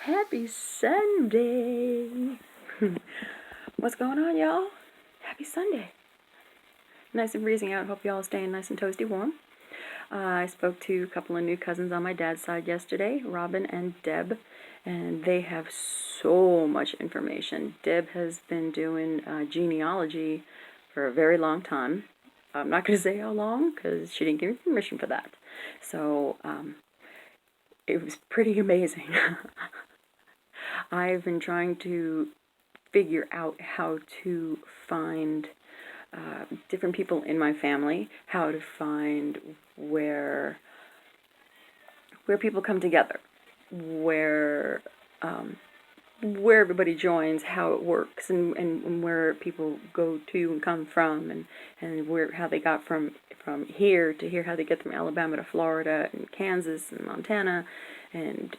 Happy Sunday! What's going on, y'all? Happy Sunday! Nice and freezing out. Hope y'all staying nice and toasty warm. I spoke to a couple of new cousins on my dad's side yesterday, Robin and Deb, and they have so much information. Deb has been doing genealogy for a very long time. I'm not going to say how long because she didn't give me permission for that. So it was pretty amazing. I've been trying to figure out how to find different people in my family, how to find where people come together, where everybody joins, how it works, and where people go to and come from, and how they got from here to here, how they get from Alabama to Florida and Kansas and Montana and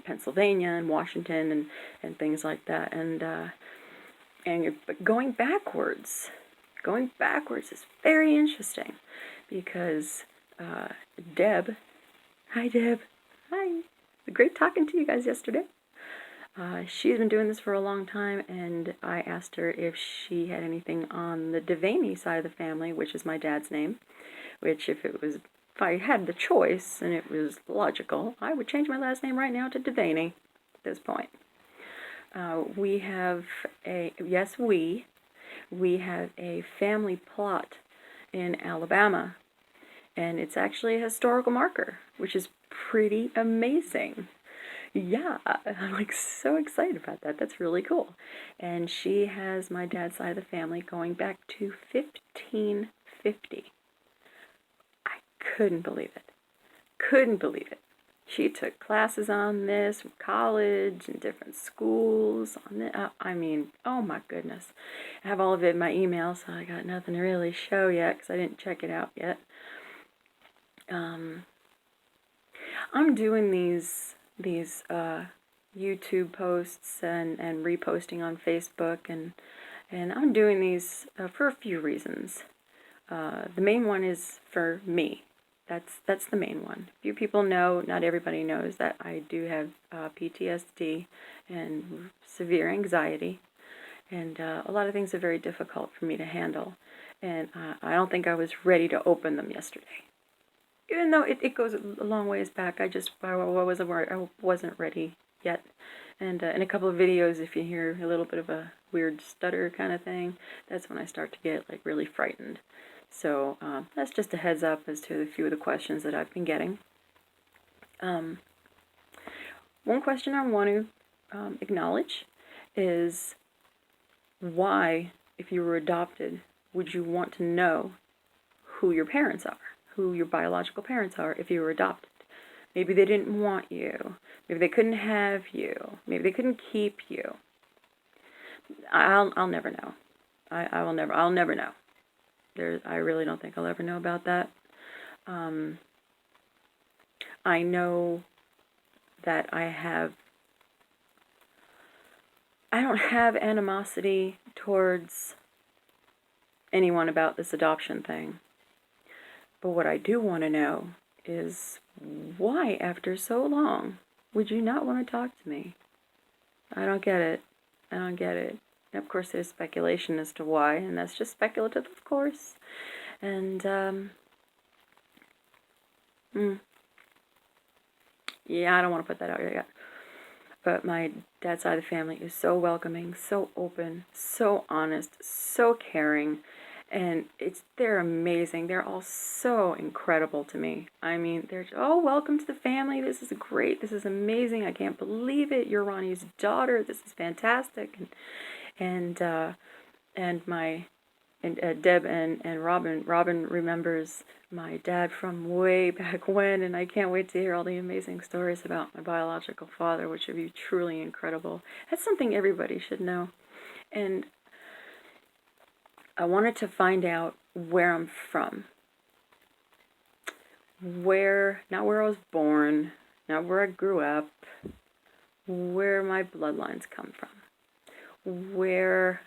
Pennsylvania and Washington and things like that, but going backwards is very interesting because Deb, hi Deb, hi, great talking to you guys yesterday. She's been doing this for a long time, and I asked her if she had anything on the Devaney side of the family, which is my dad's name, which if I had the choice and it was logical, I would change my last name right now to Devaney at this point. We have a family plot in Alabama, and it's actually a historical marker, which is pretty amazing. Yeah, I'm so excited about that. That's really cool. And she has my dad's side of the family going back to 1550. I couldn't believe it. She took classes on this from college and different schools on it. Oh my goodness. I have all of it in my email, so I got nothing to really show yet because I didn't check it out yet. I'm doing these YouTube posts and reposting on Facebook, and I'm doing these for a few reasons. The main one is for me. That's the main one. Few people know, not everybody knows, that I do have PTSD and severe anxiety, and a lot of things are very difficult for me to handle, and I don't think I was ready to open them yesterday. Even though it goes a long ways back, I wasn't ready yet. And in a couple of videos, if you hear a little bit of a weird stutter kind of thing, that's when I start to get really frightened. So that's just a heads up as to a few of the questions that I've been getting. One question I want to acknowledge is why, if you were adopted, would you want to know who your parents are? Who your biological parents are if you were adopted. Maybe they didn't want you. Maybe they couldn't have you. Maybe they couldn't keep you. I'll never know. I'll never know. I really don't think I'll ever know about that. I know that I don't have animosity towards anyone about this adoption thing. But what I do want to know is why, after so long, would you not want to talk to me? I don't get it. Of course, there's speculation as to why, and that's just speculative, of course. And, yeah, I don't want to put that out here yet. But my dad's side of the family is so welcoming, so open, so honest, so caring. And they're amazing. They're all so incredible to me. They're, welcome to the family. This is great. This is amazing. I can't believe it. You're Ronnie's daughter. This is fantastic. And Deb and Robin remembers my dad from way back when, and I can't wait to hear all the amazing stories about my biological father, which would be truly incredible. That's something everybody should know. And I wanted to find out where I'm from. Not where I was born, not where I grew up, where my bloodlines come from. Where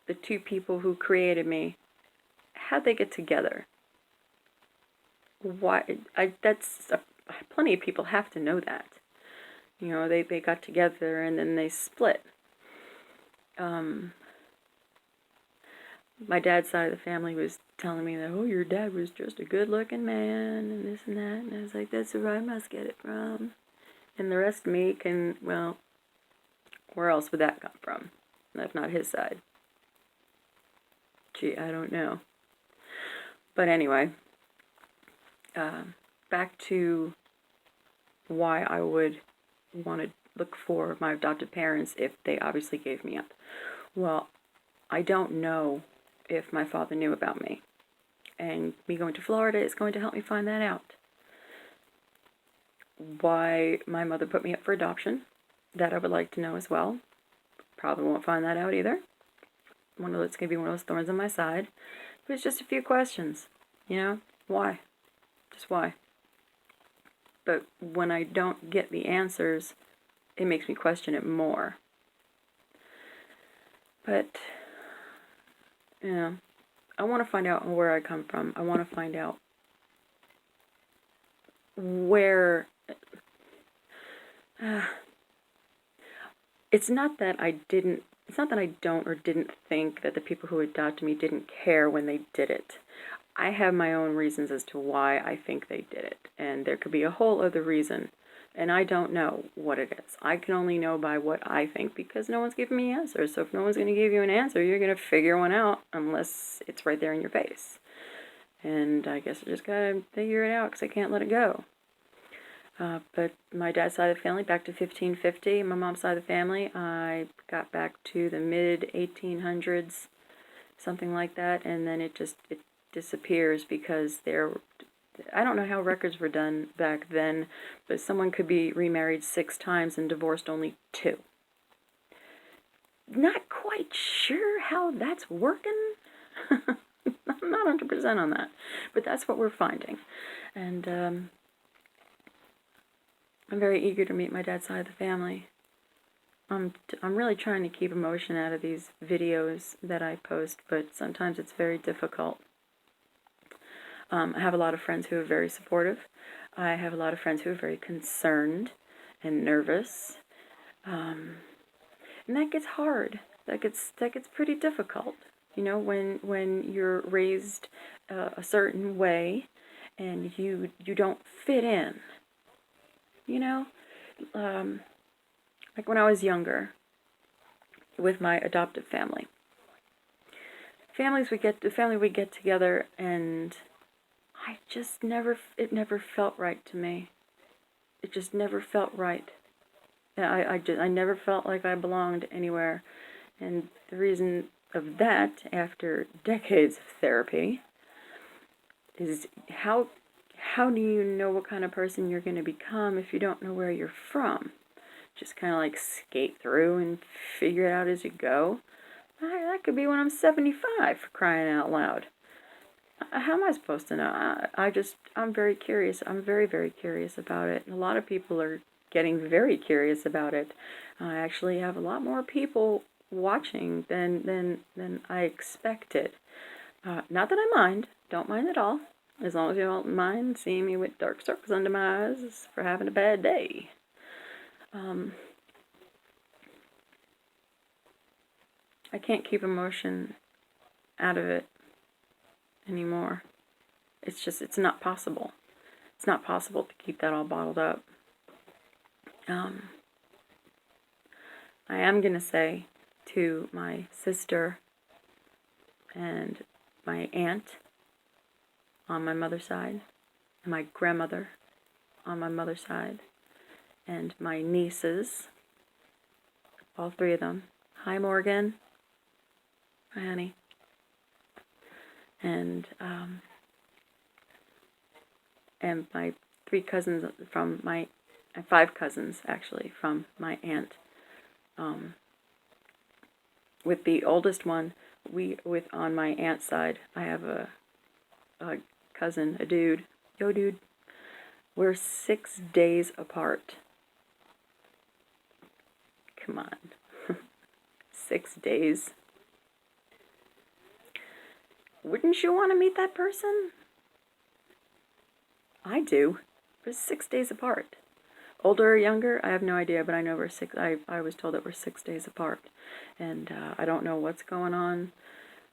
the two people who created me, how'd they get together? Why? Plenty of people have to know that. You know, they got together and then they split. My dad's side of the family was telling me that, oh, your dad was just a good-looking man and this and that. And I was like, that's where I must get it from. And the rest of me can, well, where else would that come from? If not his side. Gee, I don't know. But anyway, back to why I would want to look for my adopted parents if they obviously gave me up. Well, I don't know if my father knew about me. And me going to Florida is going to help me find that out. Why my mother put me up for adoption, that I would like to know as well. Probably won't find that out either. It's going to be one of those thorns on my side. But it's just a few questions. You know, why? Just why? But when I don't get the answers, it makes me question it more. But, you know, I want to find out where I come from. I want to find out where... it's not that I don't or didn't think that the people who adopted me didn't care when they did it. I have my own reasons as to why I think they did it. And there could be a whole other reason. And I don't know what it is. I can only know by what I think because no one's giving me answers. So if no one's going to give you an answer, you're going to figure one out unless it's right there in your face. And I guess I just got to figure it out because I can't let it go. But my dad's side of the family, back to 1550. My mom's side of the family, I got back to the mid-1800s, something like that. And then it disappears because I don't know how records were done back then, but someone could be remarried 6 times and divorced only 2. Not quite sure how that's working. I'm not 100% on that, but that's what we're finding. And I'm very eager to meet my dad's side of the family. I'm really trying to keep emotion out of these videos that I post, but sometimes it's very difficult. I have a lot of friends who are very supportive. I have a lot of friends who are very concerned and nervous. And that gets hard. That gets pretty difficult. You know, when you're raised a certain way and you don't fit in. You know, like when I was younger with my adoptive family. The family would get together and it never felt right to me. It just never felt right. I never felt like I belonged anywhere. And the reason of that, after decades of therapy, is how do you know what kind of person you're going to become if you don't know where you're from? Just kind of like skate through and figure it out as you go. That could be when I'm 75, for crying out loud. How am I supposed to know? I'm very curious. I'm very, very curious about it. A lot of people are getting very curious about it. I actually have a lot more people watching than I expected. Not that I mind. Don't mind at all. As long as you don't mind seeing me with dark circles under my eyes for having a bad day. I can't keep emotion out of it anymore. It's not possible. It's not possible to keep that all bottled up. I am going to say to my sister and my aunt on my mother's side, and my grandmother on my mother's side, and my nieces, all 3 of them. Hi, Morgan. Hi, honey. And my 3 cousins from my 5 cousins actually from my aunt. With the oldest one, on my aunt's side, I have a cousin, a dude. Yo, dude. We're 6 days apart. Come on. 6 days. Wouldn't you want to meet that person? I do. We're 6 days apart. older or younger, I have no idea, but I know we're six. I was told that we're 6 days apart, and I don't know what's going on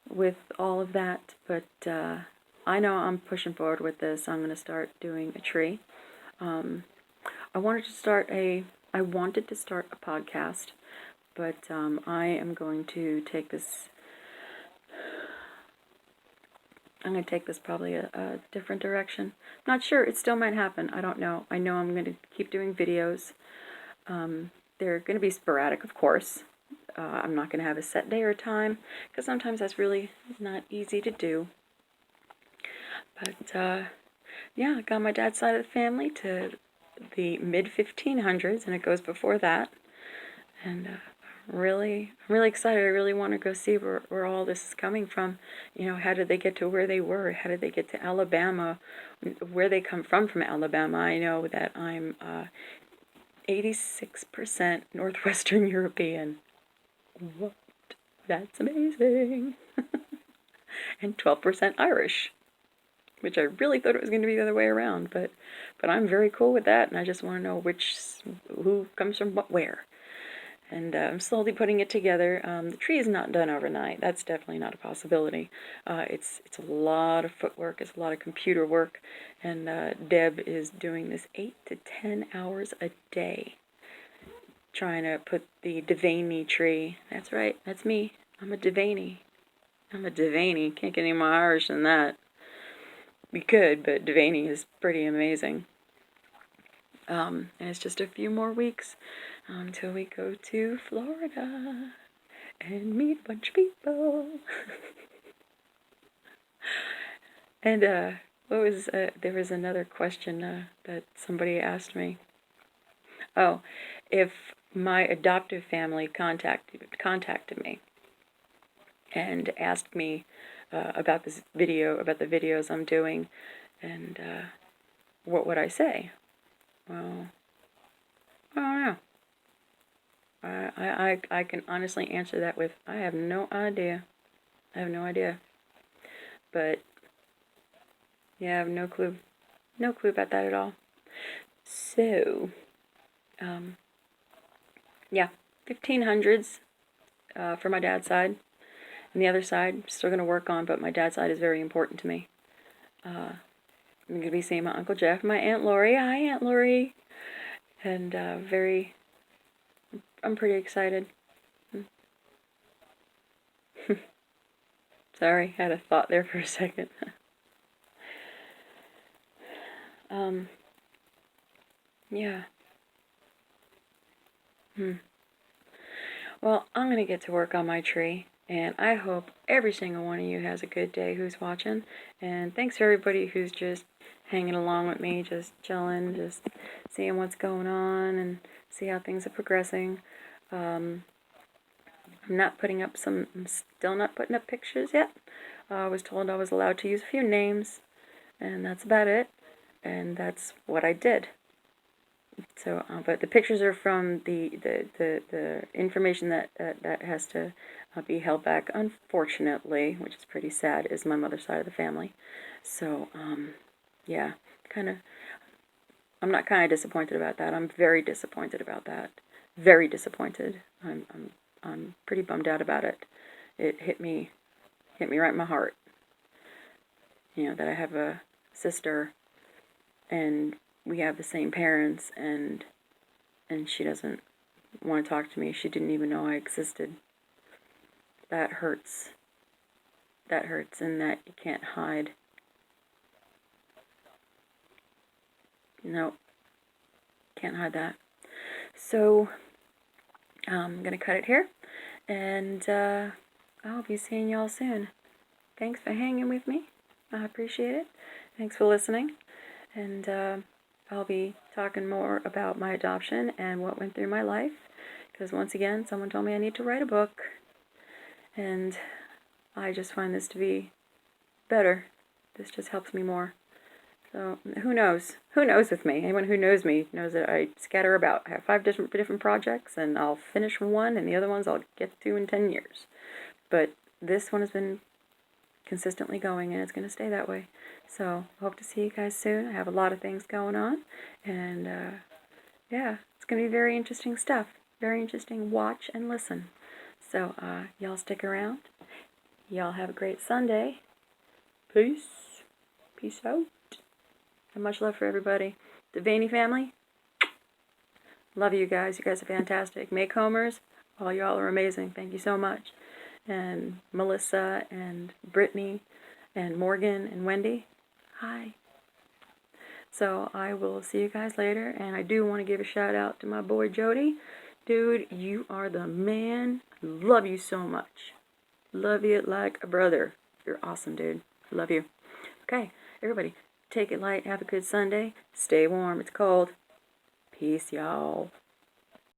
with all of that, but I know I'm pushing forward with this. I'm going to start doing a tree. I wanted to start a podcast, but I am going to take this. I'm going to take this probably a different direction. Not sure. It still might happen. I don't know. I know I'm going to keep doing videos. They're going to be sporadic, of course. I'm not going to have a set day or time, because sometimes that's really not easy to do. But, yeah, I got my dad's side of the family to the mid-1500s, and it goes before that. And I'm really excited. I really want to go see where all this is coming from. You know, how did they get to where they were? How did they get to Alabama? Where they come from Alabama. I know that I'm 86% Northwestern European. What? That's amazing. And 12% Irish, which I really thought it was going to be the other way around, but I'm very cool with that, and I just want to know who comes from what, where. And I'm slowly putting it together. The tree is not done overnight. That's definitely not a possibility. It's a lot of footwork. It's a lot of computer work. And Deb is doing this 8 to 10 hours a day, trying to put the Devaney tree. That's right. That's me. I'm a Devaney. Can't get any more Irish than that. We could, but Devaney is pretty amazing. And it's just a few more weeks until we go to Florida and meet a bunch of people. And there was another question that somebody asked me. Oh, if my adoptive family contacted me and asked me about this video, about the videos I'm doing, and what would I say? Well, I don't know. I can honestly answer that with, I have no idea. But, yeah, I have no clue. No clue about that at all. So, yeah, 1500s for my dad's side. And the other side, I'm still going to work on, but my dad's side is very important to me. I'm going to be seeing my Uncle Jeff, my Aunt Lori. Hi, Aunt Lori. And I'm pretty excited. Sorry, had a thought there for a second. Yeah. Well, I'm going to get to work on my tree, and I hope every single one of you has a good day who's watching. And thanks for everybody who's just hanging along with me, just chilling, just seeing what's going on and see how things are progressing. I'm still not putting up pictures yet. I was told I was allowed to use a few names, and that's about it. And that's what I did. So, but the pictures are from the information that has to be held back, unfortunately, which is pretty sad, is my mother's side of the family. So, yeah, I'm not kind of disappointed about that. I'm very disappointed about that. Very disappointed. I'm pretty bummed out about it. It hit me right in my heart. You know, that I have a sister and we have the same parents, and she doesn't want to talk to me. She didn't even know I existed. That hurts. That hurts, and that you can't hide. No, can't hide that. So, I'm going to cut it here, and I'll be seeing y'all soon. Thanks for hanging with me. I appreciate it. Thanks for listening, and I'll be talking more about my adoption and what went through my life, because once again, someone told me I need to write a book, and I just find this to be better. This just helps me more. So, who knows? Who knows with me? Anyone who knows me knows that I scatter about. I have 5 different projects, and I'll finish one, and the other ones I'll get to in 10 years. But this one has been consistently going, and it's going to stay that way. So, hope to see you guys soon. I have a lot of things going on, and Yeah, it's going to be very interesting stuff. Very interesting. Watch and listen. So, y'all stick around. Y'all have a great Sunday. Peace. Peace out. And much love for everybody. The Vaney family, love you guys. You guys are fantastic. Maycombers, all y'all are amazing. Thank you so much. And Melissa and Brittany and Morgan and Wendy, hi. So I will see you guys later. And I do want to give a shout out to my boy Jody. Dude, you are the man. Love you so much. Love you like a brother. You're awesome, dude. Love you. Okay, everybody, take it light. Have a good Sunday. Stay warm. It's cold. Peace, y'all.